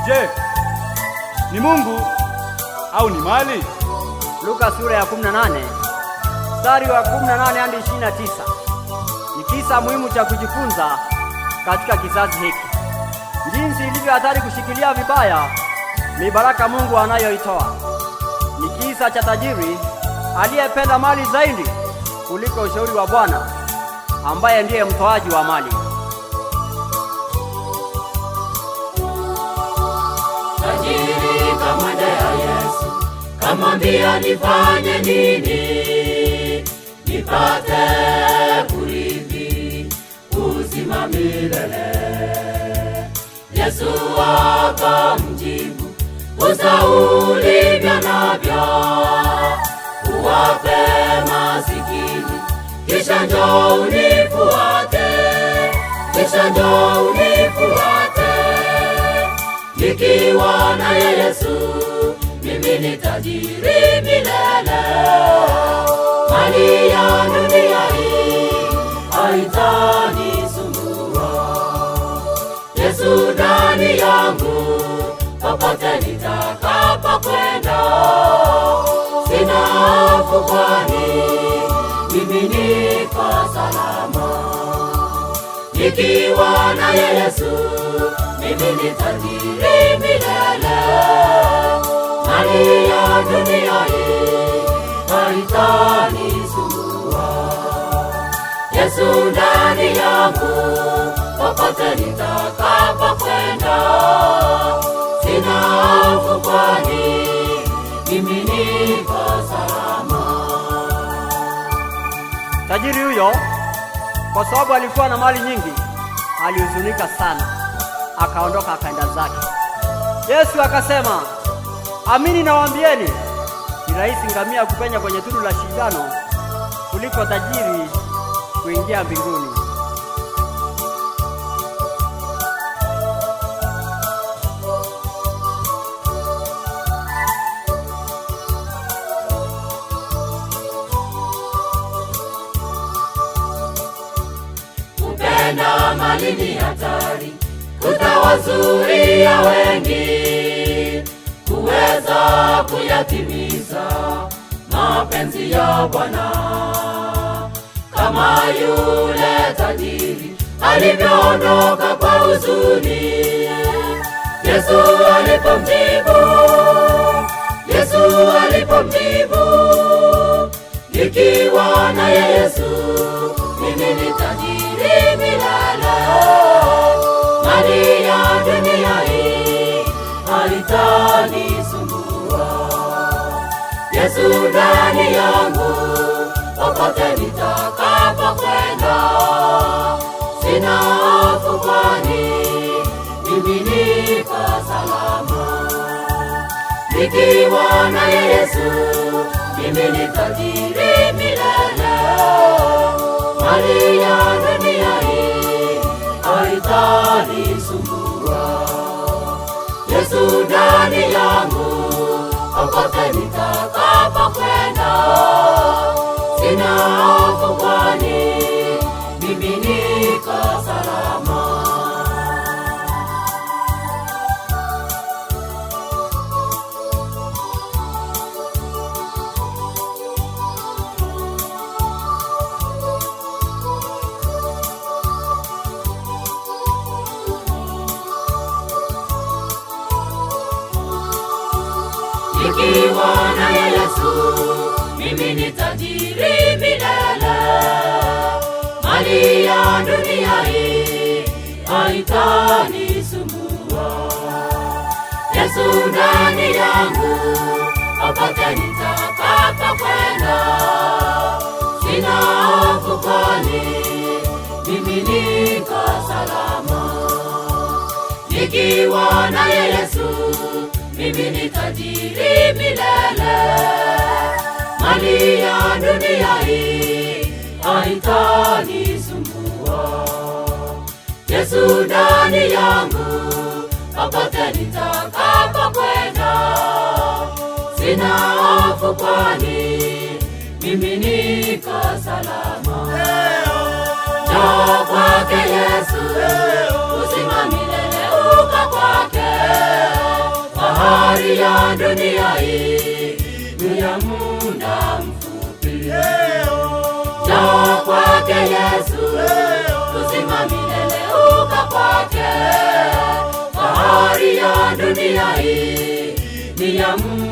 Je, ni Mungu au ni mali? Luka sura ya 18 mstari wa 18 hadi 29 ni kisa muhimu cha kujifunza katika kizazi hiki. Jinsi ilivyo hatari kushikilia vibaya mibaraka Mungu anayoitoa. Ni kisa cha tajiri aliyependa mali zaidi kuliko ushauri wa Bwana, ambaye ndiye mtoaji wa mali. Tajiri kamwendea Yesu, kamwambia nifanye nini nipate kurithi uzima milele? Yesu akamjibu, uza ulivyo navyo uwape masikini, kisha njoo unifuate, kisha njoo unifuate. Nikiwa naye Yesu, mimi ni tajiri milele. Mali ya dunia hii haitanisumbua. Yesu ndani yangu, popote nitakapokwenda, sina hofu kwani mimi niko salama. Nikiwa naye Yesu, mimi ni tajiri milele. Mali ya dunia hii haitanisumbua. Yesu ndani yangu, popote nitakapokwenda, sina hofu kwani mimi niko salama. Tajiri huyo, kwa sababu alikuwa na mali nyingi, alihuzunika sana, akaondoka akaenda zake. Yesu akasema, amini nawaambieni, ni rahisi ngamia kupenya kwenye tundu la shindano kuliko tajiri kuingia mbinguni. Kupenda mali ni hatari, kutawazuia wengi kuweza kuyatimiza mapenzi ya Bwana. Kama yule tajiri alivyoondoka kwa huzuni, Yesu alipomjibu, nikiwa naye Yesu, mimi ni tajiri milele. Mali ya dunia hii haitanisumbua. Yesu ndani yangu, popote nitakapokwenda, sina hofu kwani mimi niko salama. Nikiwa naye Yesu, mimi ni tajiri milele. Mali ya dunia hii haitanisumbua. Yesu ndani yangu, popote nitakapokwenda, sina hofu kwani mimi niko salama. Nikiwa naye Yesu, mimi ni tajiri milele. Mali ya dunia hii haitanisumbua. Yesu ndani yangu, popote nitakapokwenda, sina hofu kwani mimi niko salama. Nikiwa naye Yesu, mimi ni tajiri milele. Mali ya dunia hii haitanisumbua. Yesu ndani yangu, popote nitakapokwenda, sina hofu kwani mimi niko salama. Njoo kwake Yesu, uzima milele uko kwake. Fahari ya dunia hii ni ya muda mfupi. Njoo kwake Yesu, uzima milele ukapate. Fahari ya dunia hii ni ya muda